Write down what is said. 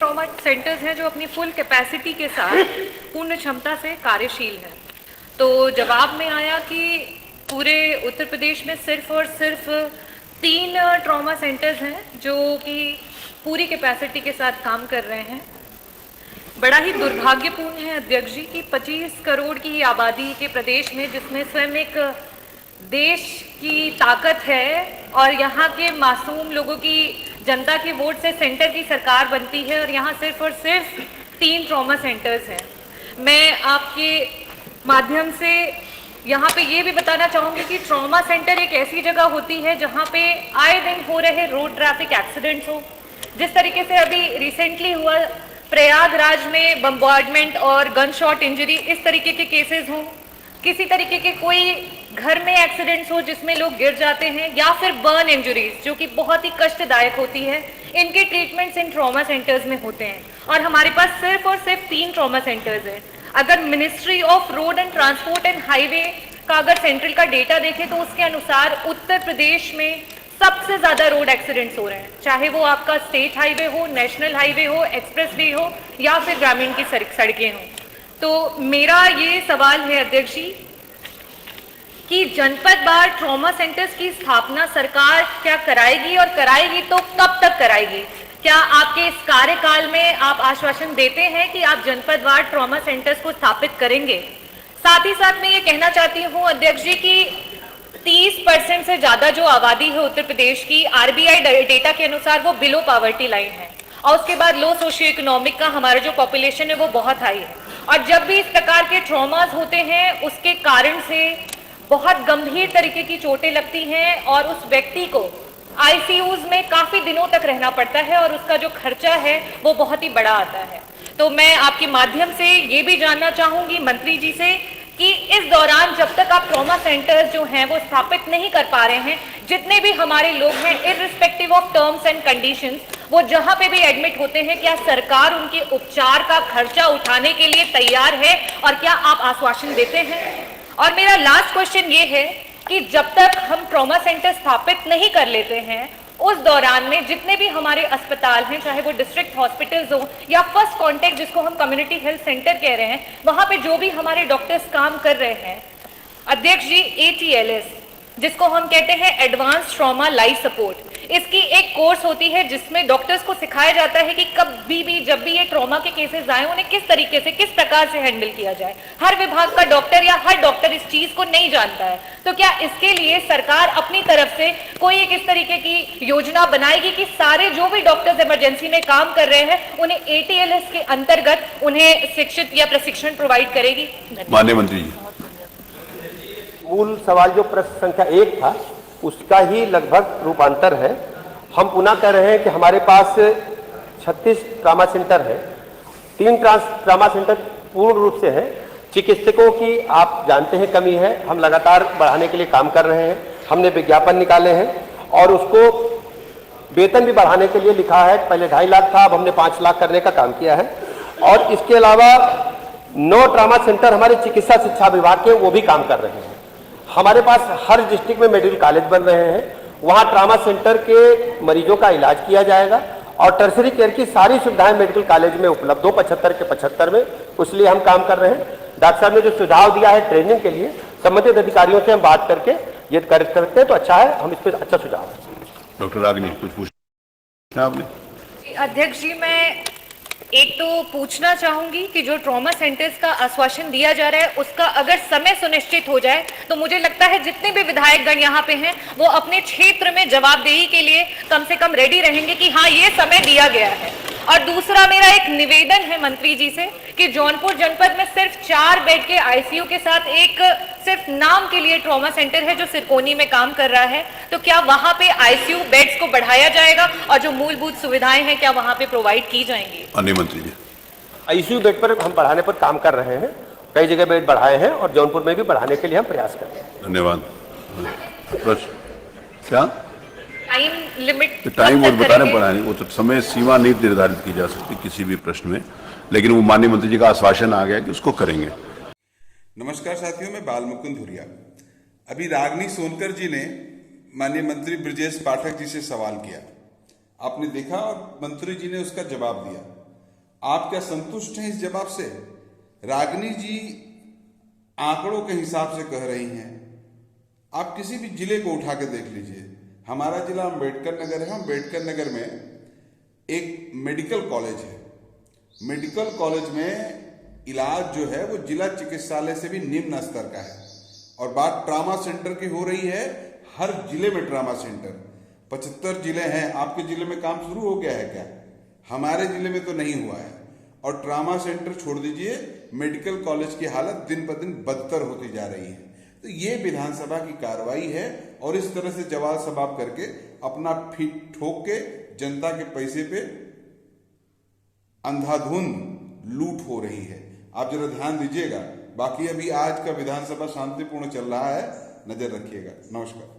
Trauma centres हैं जो अपनी फुल कैपेसिटी के साथ पूर्ण क्षमता से कार्यशील हैं। तो जवाब में आया कि पूरे उत्तर प्रदेश में सिर्फ और सिर्फ 3 ट्रॉमा सेंटर्स हैं जो कि पूरी कैपेसिटी के साथ काम कर रहे हैं। बड़ा ही दुर्भाग्यपूर्ण है अध्यक्ष जी कि 25 करोड़ की आबादी के प्रदेश में, जिसमें स्वयं एक देश की ताकत है और यहाँ के मासूम लोगों की जनता के वोट से सेंटर की सरकार बनती है, और यहाँ सिर्फ और सिर्फ 3 ट्रॉमा सेंटर्स हैं। मैं आपके माध्यम से यहाँ पे ये भी बताना चाहूँगी कि ट्रॉमा सेंटर एक ऐसी जगह होती है जहाँ पे आए दिन हो रहे रोड ट्रैफिक एक्सीडेंट्स हो, जिस तरीके से अभी रिसेंटली हुआ प्रयागराज में बम्बार्डमेंट और गन शॉट इंजरी, इस तरीके के केसेस हों, किसी तरीके के कोई घर में एक्सीडेंट्स हो जिसमें लोग गिर जाते हैं, या फिर बर्न इंजरीज जो कि बहुत ही कष्टदायक होती है, इनके ट्रीटमेंट्स इन ट्रॉमा सेंटर्स में होते हैं। और हमारे पास सिर्फ और सिर्फ 3 ट्रॉमा सेंटर्स हैं। अगर ministry of road and transport and highway का अगर सेंट्रल का डेटा देखें तो उसके अनुसार उत्तर प्रदेश में सबसे ज़्यादा रोड एक्सीडेंट्स हो रहे हैं, चाहे वो आपका स्टेट हाईवे हो, नेशनल हाईवे हो, एक्सप्रेस वे हो, या फिर ग्रामीण की सड़कें हों। तो मेरा ये सवाल है अध्यक्ष जी कि जनपद वार ट्रॉमा सेंटर्स की स्थापना सरकार क्या कराएगी, और कराएगी तो कब तक कराएगी? क्या आपके इस कार्यकाल में आप आश्वासन देते हैं कि आप जनपद वार ट्रॉमा सेंटर्स को स्थापित करेंगे? साथ ही साथ मैं ये कहना चाहती हूँ अध्यक्ष जी कि 30% से ज़्यादा जो आबादी है उत्तर प्रदेश की, आरबीआई डेटा के अनुसार वो बिलो पॉवर्टी लाइन है, और उसके बाद लो सोशियो इकोनॉमिक का हमारा जो पॉपुलेशन है वो बहुत हाई है। और जब भी इस प्रकार के ट्रॉमास होते हैं उसके कारण से बहुत गंभीर तरीके की चोटें लगती हैं और उस व्यक्ति को आईसीयूज में काफ़ी दिनों तक रहना पड़ता है, और उसका जो खर्चा है वो बहुत ही बड़ा आता है। तो मैं आपके माध्यम से ये भी जानना चाहूँगी मंत्री जी से कि इस दौरान जब तक आप ट्रॉमा सेंटर्स जो हैं वो स्थापित नहीं कर पा रहे हैं, जितने भी हमारे लोग हैं irrespective of terms and conditions, वो जहां पे भी एडमिट होते हैं, क्या सरकार उनके उपचार का खर्चा उठाने के लिए तैयार है, और क्या आप आश्वासन देते हैं? और मेरा लास्ट क्वेश्चन ये है कि जब तक हम ट्रॉमा सेंटर स्थापित नहीं कर लेते हैं, उस दौरान में जितने भी हमारे अस्पताल हैं, चाहे वो डिस्ट्रिक्ट हॉस्पिटल्स हो या फर्स्ट कॉन्टैक्ट जिसको हम कम्युनिटी हेल्थ सेंटर कह रहे हैं, वहां पे जो भी हमारे डॉक्टर्स काम कर रहे हैं अध्यक्ष जी, ATLS जिसको हम कहते हैं एडवांस ट्रॉमा लाइफ सपोर्ट, इसकी एक कोर्स होती है जिसमें डॉक्टर्स को सिखाया जाता है कि कभी भी जब भी ये ट्रॉमा के केसेस आए उन्हें किस तरीके से, किस प्रकार से हैंडल किया जाए। हर विभाग का डॉक्टर या हर डॉक्टर इस चीज को नहीं जानता है। तो क्या इसके लिए सरकार अपनी तरफ से कोई एक इस तरीके की योजना बनाएगी कि सारे जो भी डॉक्टर्स इमरजेंसी में काम कर रहे हैं उन्हें ATLS के अंतर्गत उन्हें शिक्षित या प्रशिक्षण प्रोवाइड करेगी? माननीय मंत्री जी। मूल सवाल जो प्रश्न संख्या 1 था उसका ही लगभग रूपांतर है। हम पुनः कह रहे हैं कि हमारे पास 36 ट्रामा सेंटर है, 3 ट्रामा सेंटर पूर्ण रूप से हैं। चिकित्सकों की आप जानते हैं कमी है, हम लगातार बढ़ाने के लिए काम कर रहे हैं। हमने विज्ञापन निकाले हैं और उसको वेतन भी बढ़ाने के लिए लिखा है। पहले 2.5 लाख था, अब हमने 5 लाख करने का काम किया है। और इसके अलावा 9 ट्रामा सेंटर हमारे चिकित्सा शिक्षा विभाग के वो भी काम कर रहे हैं। हमारे पास हर डिस्ट्रिक्ट में मेडिकल कॉलेज बन रहे हैं, वहाँ ट्रामा सेंटर के मरीजों का इलाज किया जाएगा और टर्सरी केयर की सारी सुविधाएं मेडिकल कॉलेज में उपलब्ध हो 75 के 75 में। उसलिए हम काम कर रहे हैं। डॉक्टर साहब ने जो सुझाव दिया है ट्रेनिंग के लिए, संबंधित अधिकारियों से हम बात करके ये कर सकते हैं तो अच्छा है, हम इस पर अच्छा सुझाव है। डॉक्टर रागिनी कुछ पूछना आपने? अध्यक्ष जी, मैं एक तो पूछना चाहूंगी कि जो ट्रॉमा सेंटर्स का आश्वासन दिया जा रहा है उसका अगर समय सुनिश्चित हो जाए तो मुझे लगता है जितने भी विधायक गण यहाँ पे हैं वो अपने क्षेत्र में जवाबदेही के लिए कम से कम रेडी रहेंगे कि हाँ ये समय दिया गया है। और दूसरा मेरा एक निवेदन है मंत्री जी से कि जौनपुर जनपद में सिर्फ 4 बेड के आईसीयू के साथ एक सिर्फ नाम के लिए ट्रॉमा सेंटर है जो सिरकोनी में काम कर रहा है। तो क्या वहां पे आईसीयू बेड्स को बढ़ाया जाएगा और जो मूलभूत सुविधाएं हैं क्या वहां पे प्रोवाइड की जाएंगी? माननीय मंत्री जी। आईसीयू बेड पर हम बढ़ाने पर काम कर रहे हैं, कई जगह बेड बढ़ाए हैं और जौनपुर में भी बढ़ाने के लिए हम प्रयास कर रहे हैं। धन्यवाद। प्रश्न क्या? Time limit? टाइम और बता रहे बढ़ाने, वो तो समय सीमा नहीं निर्धारित की जा सकती किसी भी प्रश्न में, लेकिन वो माननीय मंत्री जी का आश्वासन आ गया कि उसको करेंगे। नमस्कार साथियों, मैं बाल मुकुंद धुरिया। अभी रागिनी सोनकर जी ने माननीय मंत्री ब्रजेश पाठक जी से सवाल किया, आपने देखा और मंत्री जी ने उसका जवाब दिया। आप क्या संतुष्ट हैं इस जवाब से? रागिनी जी आंकड़ों के हिसाब से कह रही हैं। आप किसी भी जिले को उठा के देख लीजिए। हमारा जिला अम्बेडकर नगर है। अम्बेडकर नगर में एक मेडिकल कॉलेज है। मेडिकल कॉलेज में इलाज जो है वो जिला चिकित्सालय से भी निम्न स्तर का है। और बात ट्रामा सेंटर की हो रही है, हर जिले में ट्रामा सेंटर, 75 जिले हैं। आपके जिले में काम शुरू हो गया है क्या? हमारे जिले में तो नहीं हुआ है। और ट्रामा सेंटर छोड़ दीजिए, मेडिकल कॉलेज की हालत दिन पर दिन बदतर होती जा रही है। तो ये विधानसभा की कार्रवाई है और इस तरह से जवाब सवाब करके अपना फीट ठोक के जनता के पैसे पे अंधाधुंध लूट हो रही है। आप जरा ध्यान दीजिएगा। बाकी अभी आज का विधानसभा शांतिपूर्ण चल रहा है, नजर रखिएगा। नमस्कार।